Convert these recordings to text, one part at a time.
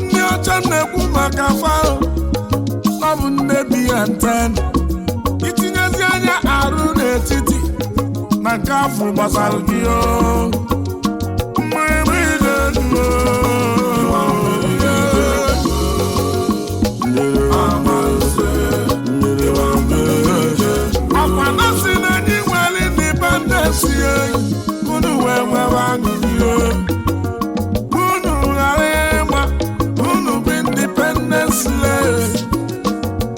Ndị ọcha na-ekwu maka fao, ọ bụ nnebi and 10 itinyezi anya arụ n'etiti na nke afọ gbasara gị akwa na si na anyị nwere independence unu wee nwere aṅụrị unu ghara ịma unu bụ independence slave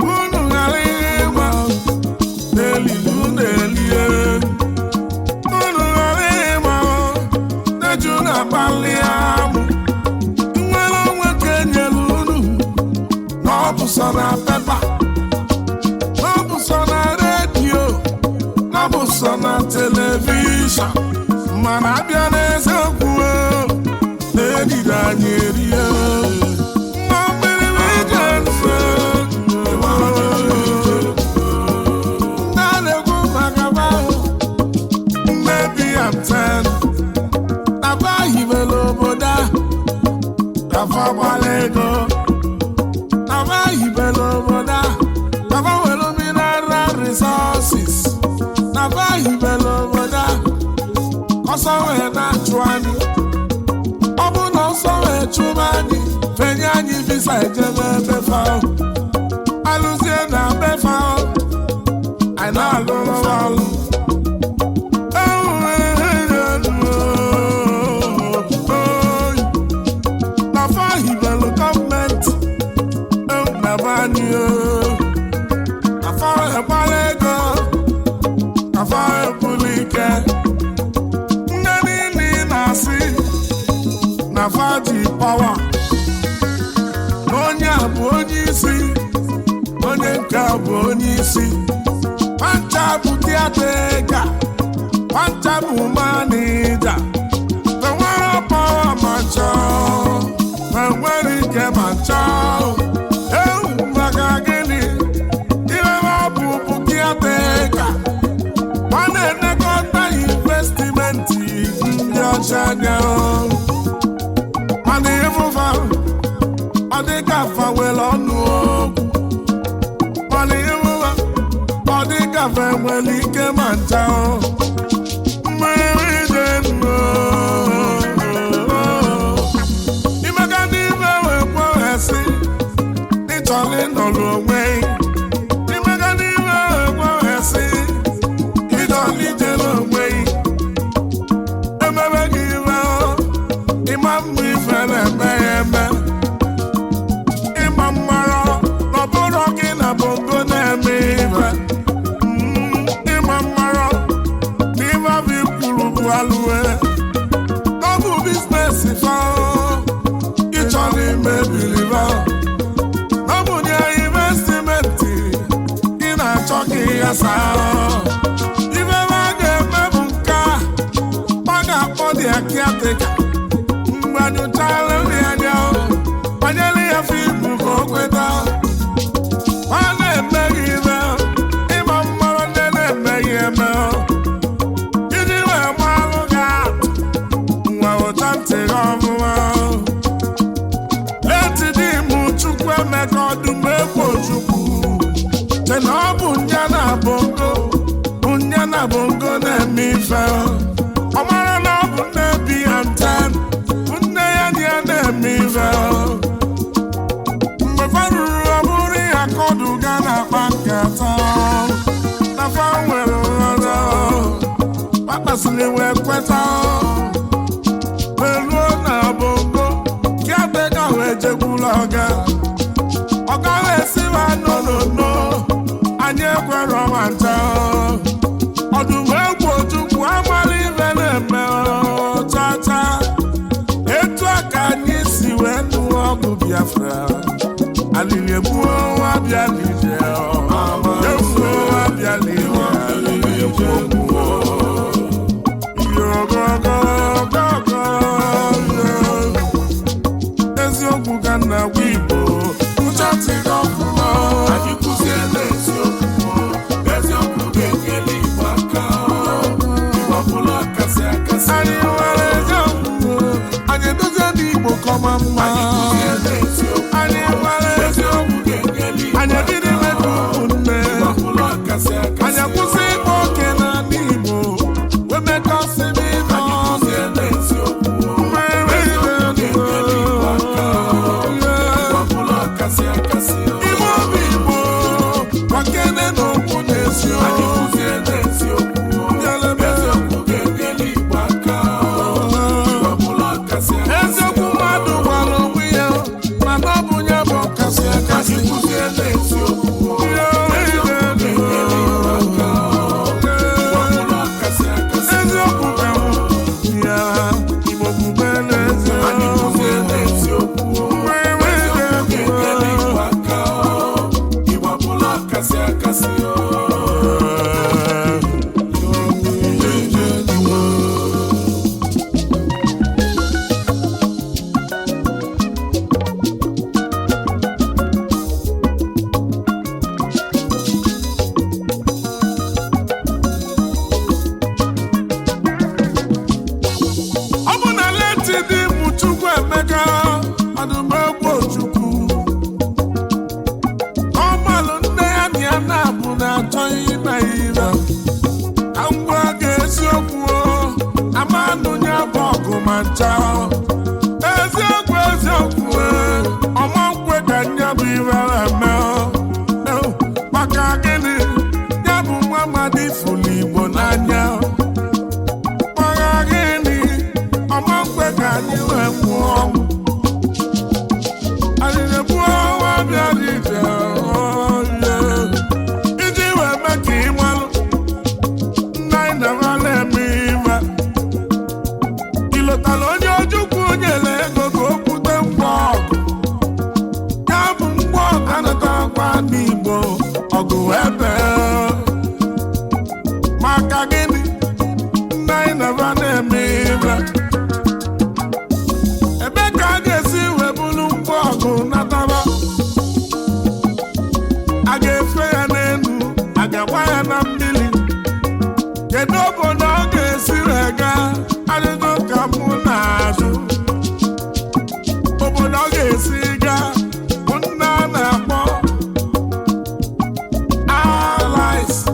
unu ghara ịma n'elili unu elie unu ghara ịma na-eju na-akpali amụ nwere onwe ka enyere unu na ọ bụ sọ na pepa na ọ bụ sọ na redio na ọ bụ sọ na telivishọn mana abịa n'eziokwu na-edide anyị erie na mmiri ije nso na-ekwu maka bahụ mmebi ya 10 abahibela obodo a kafa gbara ego abahibela obodo a kafa were mineral resources abahibela obodo a ọsọ wee na-achụ anyị ọ bụ na ọsọ wee chụba anyị fenye anyị visa ejebe befa alụzie na befa anyị na-alụrụ ọrụ nafa hibelu gọọmenti naba anyị nafa egbara ego nafa ebulu ike na faji pawa onye a bụ onye isi onye nke a bụ onye isi pancha bụ tiatega pancha bụ manija enwere pawa ma chọọ enwere ike ma chọọ ewu maka gịnị ihe ọ bụ tiatega ọ na-enekọta investimenti ndị ọcha anya mana ịfụfa ọ dị ka fa nwere ọnụ okwu mana ịfụfa ọ dị ka fa nwere ike ma ncha mmiri dị nnọọ imega n'ime wee kweghasị ịchọrọ ịnọrọ onwe imega n'ime wee kweghasị ịchọrọ ijere onwe emebe gị ịma mma ife na-eme ya eme ịma mmara n'ọbụrụ gị na bongo na-eme ife ịma mmara na ife bụ ikwuru bụ alụwe n'ọbụ biznes fa ịchọrọ ime biliba n'ọbụ nye investimenti ị na-achọ ka ịghasa ife ma ga-eme bụ nke a ga-akpọ dị akiateka anyụchala nri anya banyere ya fiimu ka o kweta ọ na-emeghị ime ịma mmanụ ndị na-emeghị eme iji wee gbalụ gị atụ nwa ụcha ntị gị ọmụma letidi m Chukwu Emeka ọdụm egwu Ojukwu che na ọ bụ nya na bongo bụ nya na bongo na-eme ife ọ mara na ọ bụ nnebi ya 10 na-eme ife mgbe fa ruru ọ bụrụ ya kọdụ ga na-akpa nkata na fa nwere nghọta kpakpasịrị wee kweta eluo na bongo kiateka wee jekwula ọga wee siwa nonono anyị ekwere ọma ncha ọdụm egwu Ojukwu amara ife na-eme chacha etu aka anyị si wee nụọ ọgụ Biafra alili egbuo nwa bịalije efuo nwa bịalije eziokwu ka nna Gwa Igbo ụchatịrị ọfụma anyị kụziela eziokwu ga-enyere Igbo aka Igbo bụla akasị akasị anyị nwere eziokwu anyị edozie n'Igbo kọma mma anyị nwere eziokwu anyị ebido ime ka akasị eziokwu ka ya Igbo bubere eziokwu eziokwu ọma nkwe ka nya bụ ire eme maka gịnị ya bụ nwa amadi fụlụ Igbo n'anya maka gịnị ọma nkwe ka anyị wee nwụọ ọnwụ anyị na-ebu ọnwa bịara ije iji wee mee ka ị malụ nna anyị na-ara na-eme ive ilotala onye Ojukwu nyere ego ka o bute ngwa ọgụ ya bụ ngwa ọgụ anatakwa n'Igbo ọgụ ebe maka gịnị nna anyị na-ara na-eme ive ebe ka a ga-esi wee bụrụ ngwa ọgụ nataba a ga-efe ya n'elu a ga-agba ya na mmiri kedu obodo ọ ga-esi wee gaa ajụjụ ka mụ na-ajụ obodo ọ ga-esi gaa bụ nna a na-akpọ Allies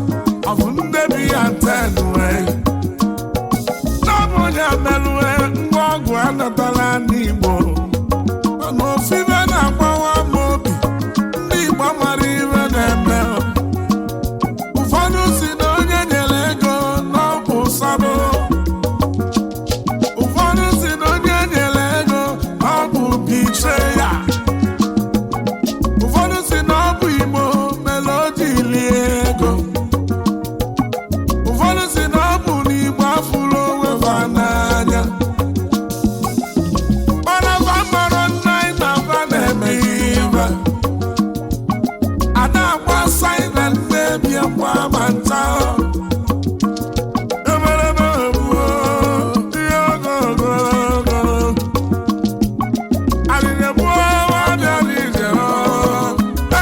of Ndebi and Tenue n'ọbụ onye merụe ngwa ọgụ anatala n'Igbo mana ofibe na-agbawa m obi ndị Igbo mara iwe na-eme ụfọdụ si na onye nyere ego n'ọbụ sabo ụfọdụ si na onye nyere ego n'ọbụ bicheya ụfọdụ si na ọ bụ Igbo mere o ji lie ego ụfọdụ si na ọ bụ n'Igbo afụrụ onwe fa n'anya ọnaba mara nna anyị na aba na-eme ive a na-agba saịna nnebi akwa ma nta emereme ebuo ihe ogogologo alịna-egbuo nwa bịara ije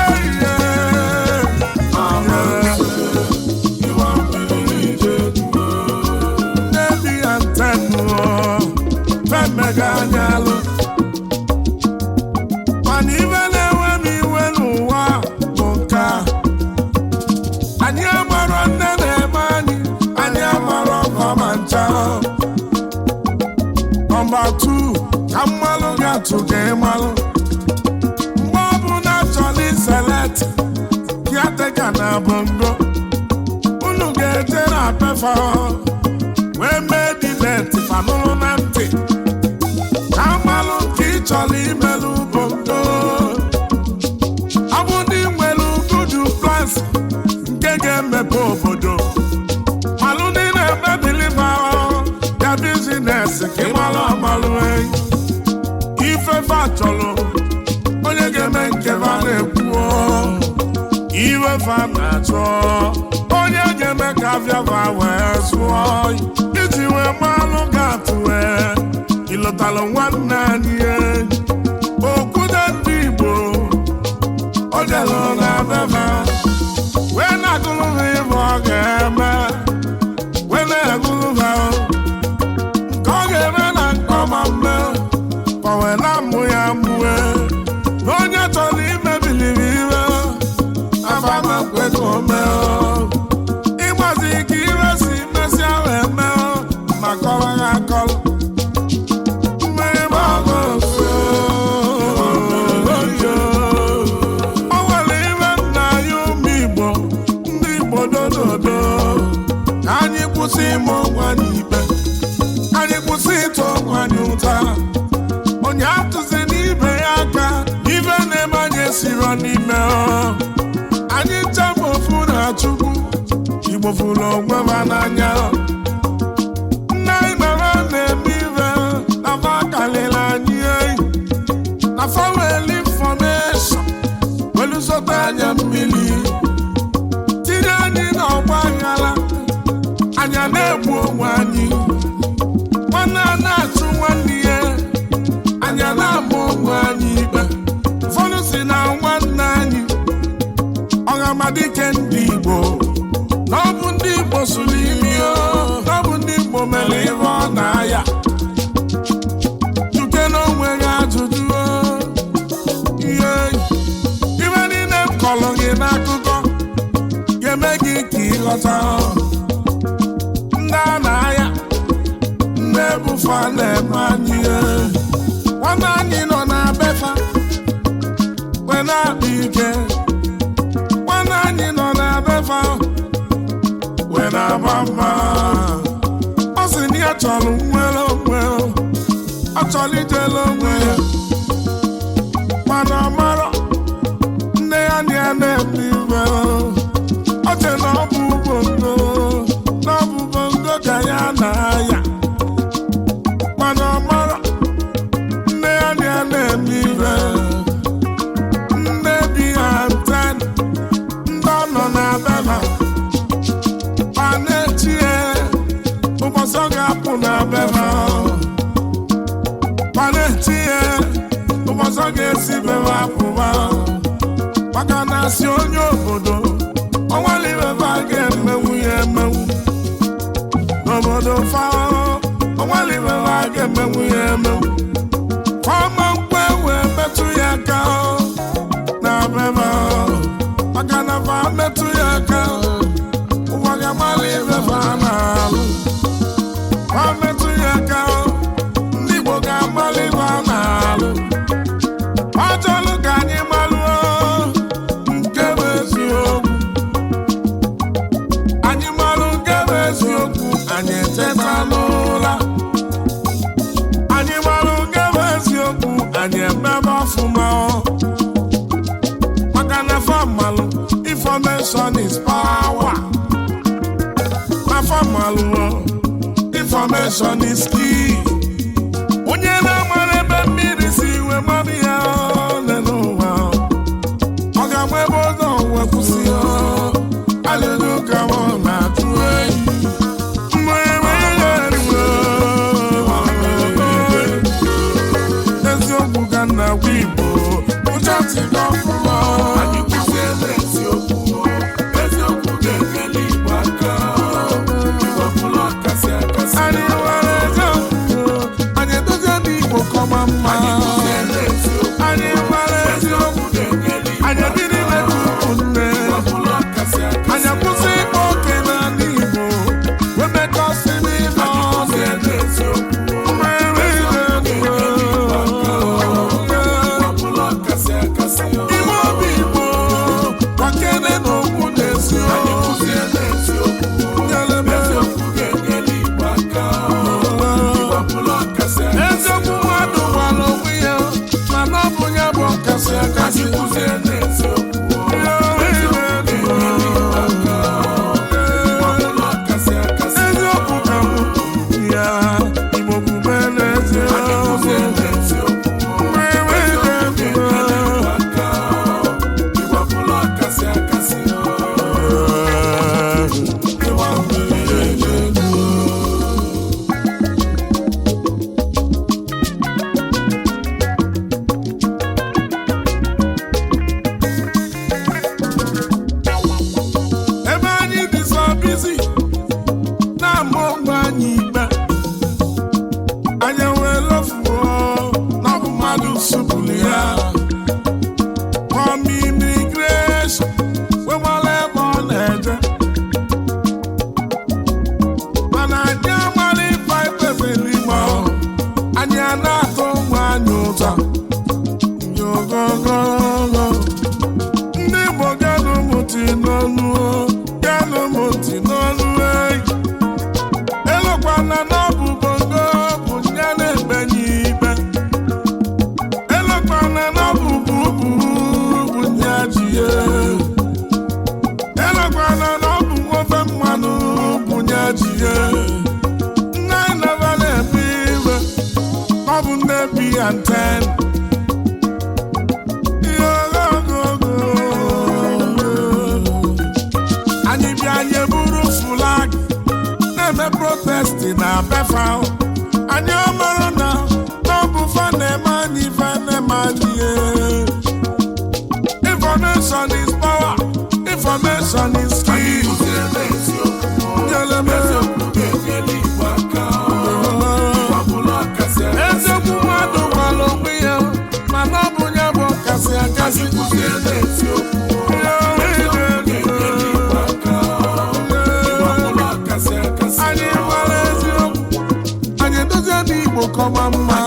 eihe nnebi ya ntenuo femega anya alụ mana ibe na-enwe m iwe n'ụwa bụ nke a anyị amarọ nne na-eme anyị amarọ ọma ncha nọmba 2 ka mmalụ ga-atụ ka ịmalụ mgbe ọ bụ na chọrọ iselet kiateka na bongo unu ga-eje na pefa wee mee dibeti fanụrụ na ntị ka mmalụ nke ị chọrọ imelụ bongo ọ bụ ndị nwere ugudu plans nke ga-emepe obodo malụ ndị na-emebili ya bizines ka ịmalụ amalụ ifefe achọrọ onye ga-eme nke va na-ekwuo iwefe na-achọ onye ga-eme ka afịava wee zụọ iji wee malụ ga-atụ wee ịlọtalụ nwanne anyị okwude ndị Igbo o jelu na beva wee na-agụlụ ha ibe ọ ga-eme wee na-egụlụ ha nke ọ ga-eme na nke ọma mme ma wee na-amụ ya mue na onye chọrọ imebiliri ire afamekwe ka o mee ịgbazi ike ire si mesịa wee mee maka ọwa ha akọlụ mmiri ma ọgụ o nwere siri n'ime anyị nchebe ofu na Chukwu Igbo fụrụ onwe ha n'anya nna anyị nọrọ na-eme ibe na fa kalịla anyị na fa weli infọmeshọn welu zọta anya mmiri tinye anyị n'ọgba aghara anya na-egbu onwe anyị nwanne a na-achụ nwanne ya anya na-ama onwe anyị ikpe ụfọdụ si na nwanne anyị ọgamadike ndị Igbo na ọ bụ ndị Igbo sụrụ imi na ọ bụ ndị Igbo mere ihe ọ na-aya chuke n'onwe gị ajụjụ ihe niile m kọrọ gị n'akụkọ ga-eme gị ka ịghọta ndị a na-aya ndị ebufa na-eme anyị nwanne anyị nọ na befa wee na-akpa ike nwanne anyị nọ na befa wee na-agba mma ọ sị na ya chọrọ nwere onwe ọ chọrọ ijele onwe ya mana ọ mara nne ya na ya na-eme ibe ọ che na ọ bụ bongo na ọ bụ bongo ka ya na-aya mana ọ mara nne ya na ya na-eme ibe nne bi ha nten ndị ọ nọ na beba ma na-echi ya ụbọchị ọ ga-apụ na beba ma na-echi ya ụbọchị ọ ga-esi beba apụba maka na si onye obodo ọnwalibeba ga-emenwu ya emenwu n'obodo fao ọnwalibeba ga-emenwu ya emenwu fama nkwe wee metụ ya aka na beba maka na fa metụ ya aka ụwa ga-amalibeba n'alụ fa metụ ya aka ndị Igbo ga-amalibeba n'alụ ọjọlụ ka anyị malụọ nke bụ eziokwu anyị malụ nke bụ eziokwu anyị eteta n'ụla anyị malụ nke bụ eziokwu anyị emebe ọfụma maka na famalụ information is power na famalụ information is key onye na-amara ebe mmiri si iwe mmadụ ya n'ụwa ọ ga-agba ebe ọzọ wee kwụsị aleluka ọ na-atụ enyi eziokwu ka nna Gwa Igbo ụcha tiga ọfụma anyị kwụsịela eziokwu ga-enyere Igbo aka iwepụrụ akasị akasị anyị nwere eziokwu anyị edozie ndị Igbo kọma mma anyị nwere eziokwu anyị biri metụ ụmụnne anyị akwụsị ịkpa oke n'ala Igbo wee mekọsị n'ife ọzọ ime obi Igbo gbakere n'okwu n'eziokwu eziokwu mmadụ gwara onwe ya mana ọ bụ ya bụ ọkasị akasị eziokwu ka bụ ya Igbo bube n'eziokwu ebe anyị dị so busy na-ama onwe anyị ikpe anyị wee lofuo na ọ bụ mmadụ supụrụ ya from immigration wee mara ebe ọ na-eje mana anyị amara ife ikpebeli ma anyị a na-atụ onwe anyị ụta yogogogo ndị Igbo ganụ mụti n'ọnụ elokwana na ọ bụ bongo bụ nya na-ekpenye ikpe elokwana na ọ bụ bubu plantain. Anyị bịa anyị buru flag na-eme protest na befa. Anyị ọmara na n'ọbụ fa na-eme anyị fa na-eme anyị. Information is power. Information is key. Eziokwu mmadụ gwara onwe ya mana ọ bụ ya bụ kasị akasị. Anyị gwara eziokwu, anyị edozie n'Igbo kọma mma.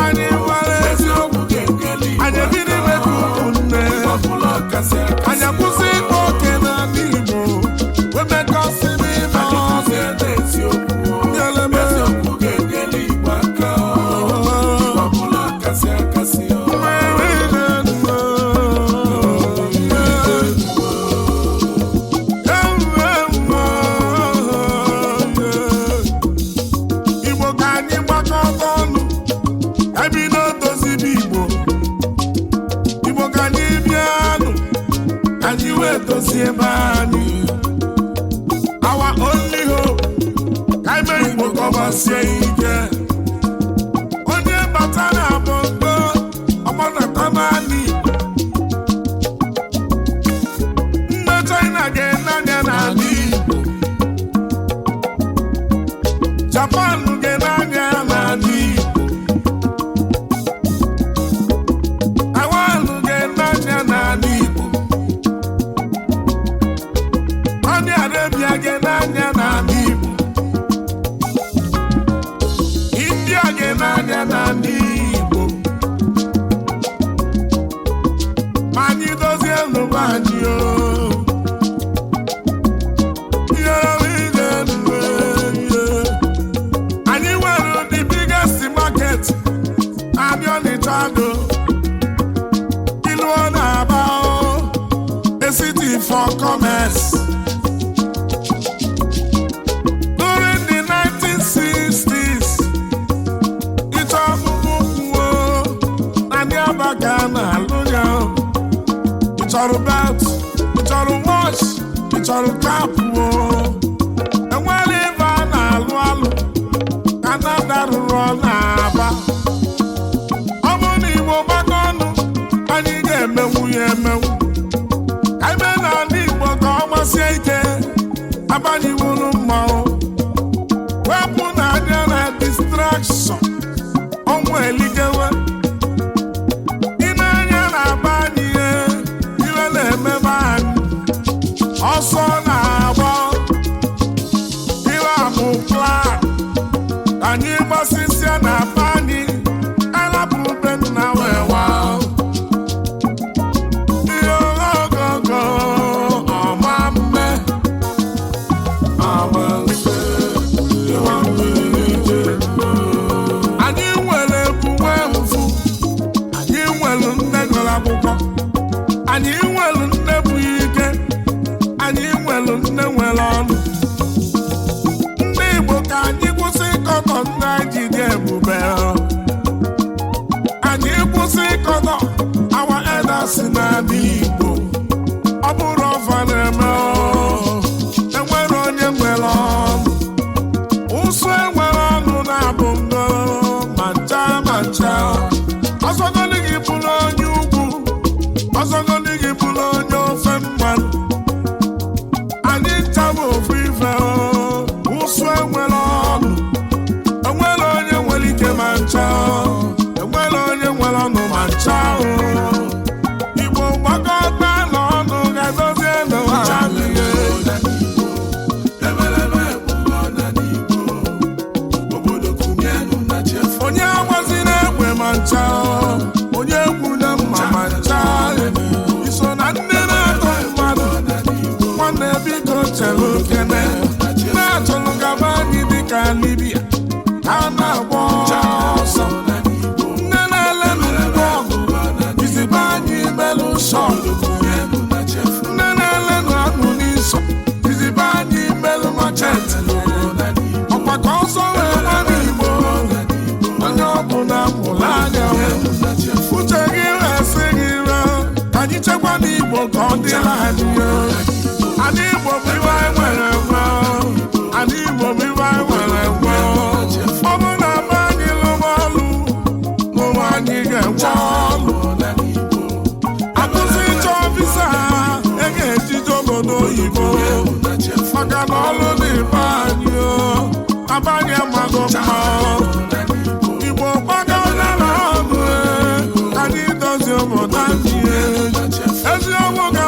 Anyị gwara eziokwu, anyị ebido imeju ụmụnne. Anyị akwụsị ịkpa oke n'ala Igbo wemekọsị n'ime Igbo ka anyị gbakọta ọnụ ebido dozibe Igbo. Igbo ka anyị bịanụ anyị wee dozie ebe anyị. Our only hope ka anyị mee Igbo kọbasie ike. Onye bata na bongo ọgbọnata naanị ndị China ga-ene anya n'ala Igbo. Japan ga-ene anya n'ala Igbo. Taiwan ga-ene anya n'ala Igbo. Saudi Arabia ga-ene anya n'ala Igbo. India ga-ene anya n'ala Igbo. Ma anyị dozie n'ụwa anyị o. Anyị nwere the biggest market abịa n'Ịchado. Ilu ọ na-aba a city for commerce. During the 1960s, ịchọ ọkpụkpụ kwuo na ndị Abaga na-alụ ya. Ị chọrọ belt, ị chọrọ watch, ị chọrọ cap o. Enwere ebe a na-alụ alụ Canada rụrụ ọ na-aba. Ọ bụ na Igbo gbakọ ọnụ anyị ga-emenwu ya emenwu. Ka ime n'ala Igbo ka ọ gbasie ike abanyewuru mmanwụ. Wepụ na anya na distraction ọnwụ eligewe. Ị na-anya na-aba anyị ihe iwe na-emebe anyị. Ọsọ na-agba iwe amụ plan. Anyị gbasịsịa na aba anyị alapụ be nna wee waa. Ihe ogogo ọma mme amanse ịwa mmiri. Anyị nwere ebuwe mfu. Anyị nwere nne gụrụ akwụkwọ. Anyị nwere nne bụ ike. Anyị nwere nne nwere ọnụ. Ndị Igbo ka anyị kwụsị ịkọtọ nne anyị dị ebube. Anyị kwụsị ịkọtọ our elders n'ala Igbo. Ọ bụrụ ọfa na-eme enwere onye nwere ọnụ. Ụsụ enwere ọnụ na-abụ ngo ma ncha ma ncha. Ọzọgodi gị bụrụ onye ugwu, ọzọgodi gị bụrụ onye ofe mmanụ. Anyị ncha bụ ofu ife. Ụsụ enwere ọnụ, enwere onye nwere ike ma ncha. Enwere onye nwere ọnụ ma ncha. Igbo gbakọta n'ọnụ ga-edozie n'ụwa anyị. Onye agbaziri egbe ma ncha. Onye egwu na mma ma ncha. Iso na ndị na-atọ mmadụ. Nwanne biko chere okene. Na-achọrọ gaba anyị dịka Libya. Ha na-agba ọsọ. Nne na-ele nnukwu ọgụ. Izibe anyị melụ shọt. Nne na-ele anụ n'iso. Izibe anyị melụ machet. Ọkwa ka ọsọ wee gwa n'Igbo. Onye ọbụla ichekwa n'Igbo ka ọ dịla anyị Ana Igbo bụ iwe anyị nwere nwe Ana Igbo bụ iwe anyị nwere nwe ọ bụ na be anyị lụwa ọlụ n'ụwa anyị ga-enwe ọlụ akwụsị ịchọ visa e ga-ejije obodo oyibo maka na ọlụ dị be anyị abanye amaghị mma Igbo gbagara na ọnụ anyị dozie obodo anyị eziokwu ga